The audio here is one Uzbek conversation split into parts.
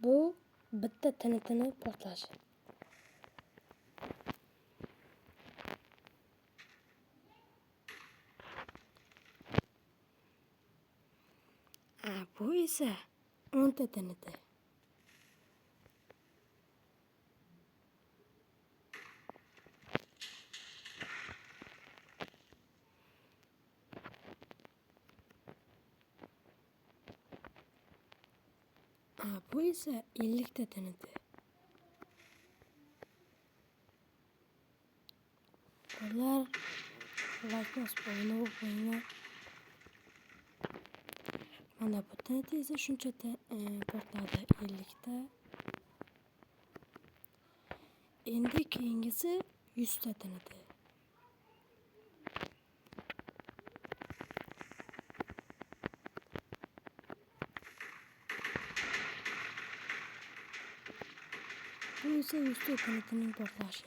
Bu bitta TNT'ni portlashi. Bu esa 10 ta TNT. Bu esa 50 ta TNT. Bular like bosib obuna qo'yinglar. Mana bu TNT esa shuncha portladi 50 ta. Endi keyingisi 100 ta TNT. Bu esa 100 ta TNT'ning portlashi.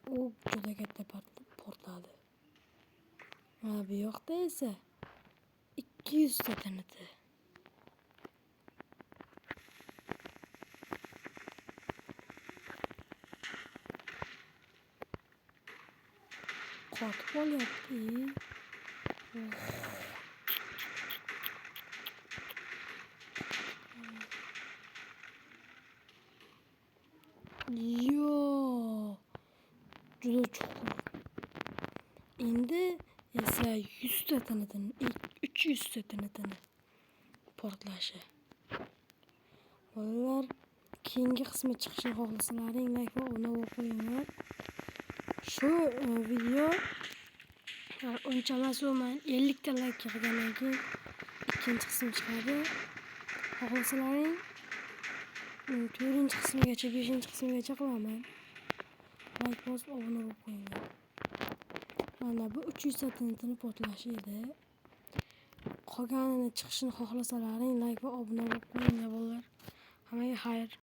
U juda katta portladi. Bu yoqda esa 200 ta TNT. Qotib qolyapti. Yo, juda chuqur. Endi esa 100 ta TNT'ni, 300 ta TNT'ni portlashi. Bolalar, keyingi qismi chiqishini xohlasalaring like va obuna qo'yinglar. Shu video uncha emas, 50 ta like kirgandan keyin ikkinchi qism chiqadi. Xohlasalaring 4-qismgacha, 5-qismgacha qilaman. Like bosib obuna qo'yinglar. Mana bu 300 ta TNT'ni portlashi edi. Qolganini chiqishini xohlasalaring like va obuna qo'yinglar bolalar. Hammaga xayr.